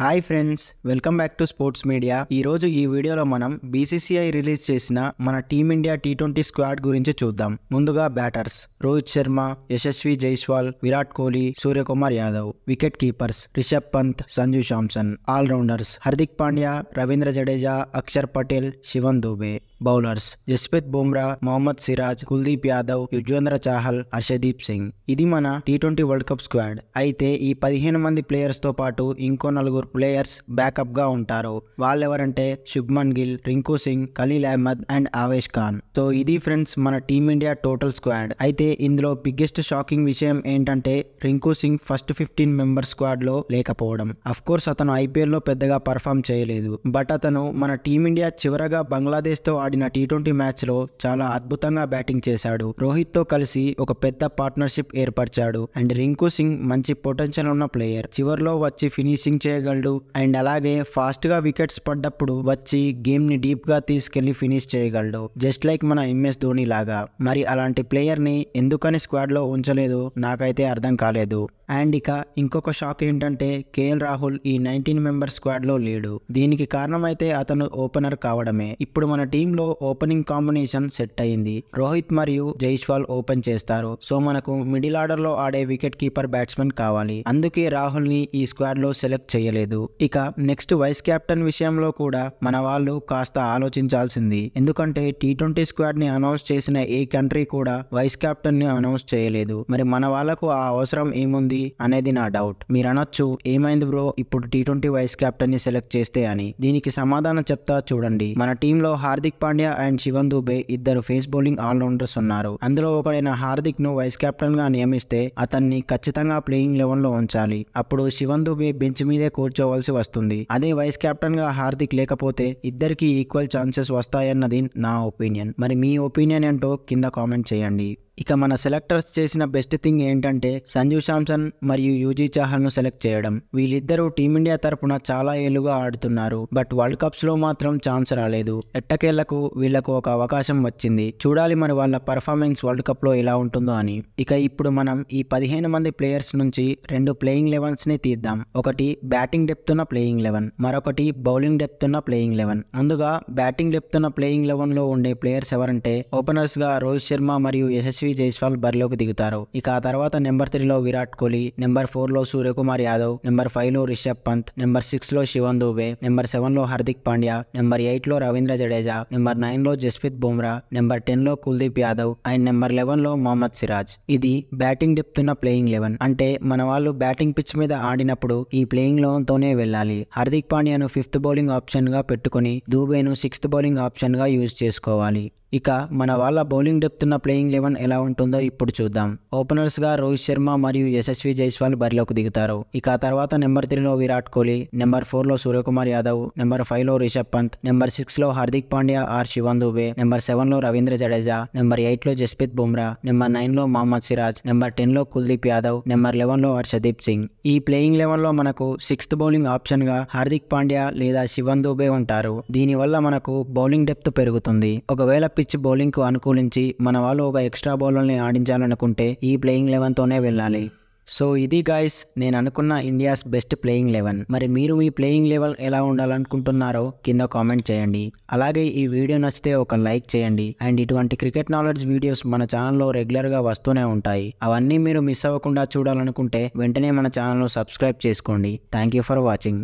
Hi friends, welcome back to sports media. ఈరోజు ఈ వీడియోలో మనం బీసీసీఐ రిలీజ్ చేసిన మన టీమిండియా టీ20 స్క్వాడ్ గురించి చూద్దాం. ముందుగా batters Rohit Sharma, Yashasvi Jaiswal, Virat Kohli, Suryakumar Yadav. Wicket keepers Rishabh Pant, Sanju Samson. All rounders Hardik Pandya, Ravindra Jadeja, Axar Patel, Shivam Dube. Bowlers Jasprit Bumrah, Mohammed Siraj, Kuldeep Yadav, Yuzvendra Chahal, Harshdeep Singh. ఇది మన టీ20 వరల్డ్ కప్ స్క్వాడ్. అయితే ఈ 15 మంది ప్లేయర్స్ తో పాటు ఇంకో 4 ప్లేయర్స్ బ్యాకప్ గా ఉంటారు. వాళ్ళెవరంటే శుభ్మన్ గిల్, రింకు సింగ్, ఖలీల్ అహ్మద్ అండ్ ఆవేష్ ఖాన్. సో ఇది ఫ్రెండ్స్ మన టీమిండియా టోటల్ స్క్వాడ్. అయితే ఇందులో బిగ్గెస్ట్ షాకింగ్ విషయం ఏంటంటే Rinku Singh first 15 member squad లో లేకపోవడం. అఫ్ కోర్స్ అతను ఐపీఎల్ లో పెద్దగా పర్ఫామ్ చేయలేదు, బట్ అతను మన టీమిండియా చివరగా బంగ్లాదేశ్ తో ఆడిన టీ20 మ్యాచ్ లో చాలా అద్భుతంగా బ్యాటింగ్ చేశాడు. రోహిత్ తో కలిసి ఒక పెద్ద పార్ట్నర్షిప్ ఏర్పరిచాడు. అండ్ రింకు సింగ్ మంచి పొటెన్షియల్ ఉన్న ప్లేయర్. చివర్లో వచ్చి ఫినిషింగ్ చేయగలడు. అండ్ అలాగే ఫాస్ట్ గా వికెట్స్ పడ్డప్పుడు వచ్చి గేమ్ ని డీప్ గా తీసుకెళ్లి ఫినిష్ చేయగలడు, జస్ట్ లైక్ మన ఎంఎస్ ధోని లాగా. మరి అలాంటి ప్లేయర్ ని ఎందుకని స్క్వాడ్ లో ఉంచలేదు నాకైతే అర్థం కాలేదు. అండ్ ఇక ఇంకొక షాక్ ఏంటంటే కేఎల్ రాహుల్ ఈ 19 మెంబర్ స్క్వాడ్ లో లేడు. దీనికి కారణం అయితే అతను ఓపెనర్ కావడమే. ఇప్పుడు మన టీంలో ఓపెనింగ్ కాంబినేషన్ సెట్ అయింది. రోహిత్ మరియు జైస్వాల్ ఓపెన్ చేస్తారు. సో మనకు మిడిల్ ఆర్డర్ లో ఆడే వికెట్ కీపర్ బ్యాట్స్మెన్ కావాలి. అందుకే రాహుల్ ని ఈ స్క్వాడ్ లో సెలెక్ట్ చేయలేదు. ఇక నెక్స్ట్ వైస్ కెప్టెన్ విషయంలో కూడా మన వాళ్ళు కాస్త ఆలోచించాల్సింది. ఎందుకంటే టీ20 స్క్వాడ్ ని అనౌన్స్ చేసిన ఏ కంట్రీ కూడా వైస్ కెప్టెన్ ని అనౌన్స్ చేయలేదు. మరి మన వాళ్ళకు ఆ అవసరం ఏముంది అనేది నా డౌట్. మీరు అనొచ్చు, ఏమైంది బ్రో ఇప్పుడు టీ20 వైస్ కెప్టెన్ ని సెలెక్ట్ చేస్తే అని. దీనికి సమాధానం చెప్తా చూడండి. మన టీంలో హార్దిక్ పాండ్యా అండ్ శివన్ దుబే ఇద్దరు ఫేస్ బౌలింగ్ ఆల్రౌండర్స్ ఉన్నారు. అందులో ఒకడైన హార్దిక్ ను వైస్ కెప్టెన్ గా నియమిస్తే అతన్ని ఖచ్చితంగా ప్లేయింగ్ 11 లో ఉంచాలి. అప్పుడు శివన్ దుబే బెంచ్ మీదే కూర్చోవలసి వస్తుంది. అదే వైస్ కెప్టెన్ గా హార్దిక్ లేకపోతే ఇద్దరికి ఈక్వల్ ఛాన్సెస్ వస్తాయన్నది నా ఒపీనియన్. మరి మీ ఒపీనియన్ ఏంటో కింద కామెంట్ చేయండి. ఇక మన సెలెక్టర్స్ చేసిన బెస్ట్ థింగ్ ఏంటంటే సంజు శాంసన్ మరియు యూజీ చాహల్ ను సెలెక్ట్ చేయడం. వీళ్ళిద్దరూ టీమిండియా తరపున చాలా ఏళ్లుగా ఆడుతున్నారు, బట్ వరల్డ్ కప్స్ లో మాత్రం ఛాన్స్ రాలేదు. ఎట్టకేళ్లకు వీళ్లకు ఒక అవకాశం వచ్చింది. చూడాలి మరి వాళ్ళ పర్ఫార్మెన్స్ వరల్డ్ కప్ లో ఎలా ఉంటుందో అని. ఇక ఇప్పుడు మనం ఈ 15 మంది ప్లేయర్స్ నుంచి 2 ప్లేయింగ్ 11s ని తీద్దాం. ఒకటి బ్యాటింగ్ డెప్త్ ఉన్న ప్లేయింగ్ 11, మరొకటి బౌలింగ్ డెప్త్ ఉన్న ప్లేయింగ్ 11. ముందుగా బ్యాటింగ్ డెప్త్ ఉన్న ప్లేయింగ్ 11 లో ఉండే ప్లేయర్స్ ఎవరంటే ఓపెనర్స్ గా రోహిత్ శర్మ మరియు యశస్వి జైస్వాల్ బరిలోకి దిగుతారు. ఇక ఆ తర్వాత నెంబర్ 3 లో విరాట్ కోహ్లీ, నెంబర్ 4 లో సూర్యకుమార్ యాదవ్, నెంబర్ 5 లో రిషబ్ పంత్, నెంబర్ 6 లో శివన్ దుబే, నెంబర్ 7 లో హార్దిక్ పాండ్యా, నెంబర్ 8 లో రవీంద్ర జడేజా, నెంబర్ 9 లో జస్ప్రీత్ బుమ్రా, నెంబర్ 10 లో కుల్దీప్ యాదవ్ అండ్ నెంబర్ 11 లో మొహమ్మద్ సిరాజ్. ఇది బ్యాటింగ్ డెప్త్ ఉన్న ప్లేయింగ్ 11. అంటే మన వాళ్ళు బ్యాటింగ్ పిచ్ మీద ఆడినప్పుడు ఈ ప్లేయింగ్ 11 తోనే వెళ్ళాలి. హార్దిక్ పాండ్యాను 5th బౌలింగ్ ఆప్షన్ గా పెట్టుకుని దుబేను 6th బౌలింగ్ ఆప్షన్ గా యూజ్ చేసుకోవాలి. ఇక మన వాళ్ళ బౌలింగ్ డెప్త్ ఉన్న ప్లేయింగ్ 11 ఎలా ఉంటుందో ఇప్పుడు చూద్దాం. ఓపెనర్స్ గా రోహిత్ శర్మ మరియు యశస్వి జైస్వాల్ బరిలోకి దిగుతారు. ఇక ఆ తర్వాత నెంబర్ 3 లో విరాట్ కోహ్లీ, నెంబర్ 4 లో సూర్యకుమార్ యాదవ్, నెంబర్ 5 లో రిషబ్ పంత్, నెంబర్ 6 లో హార్దిక్ పాండ్యా ఆర్ శివన్ దుబే, నెంబర్ 7 లో రవీంద్ర జడేజా, నెంబర్ 8 లో జస్ప్రీత్ బుమ్రా, నెంబర్ 9 లో మొహమ్మద్ సిరాజ్, నెంబర్ 10 లో కుల్దీప్ యాదవ్, నెంబర్ 11 లో హర్షదీప్ సింగ్. ఈ ప్లేయింగ్ 11 లో మనకు 6th బౌలింగ్ ఆప్షన్ గా హార్దిక్ పాండ్యా లేదా శివన్ దుబే ఉంటారు. దీని వల్ల మనకు బౌలింగ్ డెప్త్ పెరుగుతుంది. ఒకవేళ పిచ్ బౌలింగ్ కు అనుకూలించి మన వాళ్ళు ఒక ఎక్స్ట్రా బౌలర్ని ఆడించాలనుకుంటే ఈ ప్లేయింగ్ 11 తోనే వెళ్ళాలి. సో ఇది గైస్ నేను అనుకున్న ఇండియాస్ బెస్ట్ ప్లేయింగ్ 11. మరి మీరు మీ ప్లేయింగ్ 11 ఎలా ఉండాలనుకుంటున్నారో కింద కామెంట్ చేయండి. అలాగే ఈ వీడియో నచ్చితే ఒక లైక్ చేయండి. అండ్ ఇటువంటి క్రికెట్ నాలెడ్జ్ వీడియోస్ మన ఛానల్లో రెగ్యులర్గా వస్తూనే ఉంటాయి. అవన్నీ మీరు మిస్ అవ్వకుండా చూడాలనుకుంటే వెంటనే మన ఛానల్ను సబ్స్క్రైబ్ చేసుకోండి. Thank you for watching.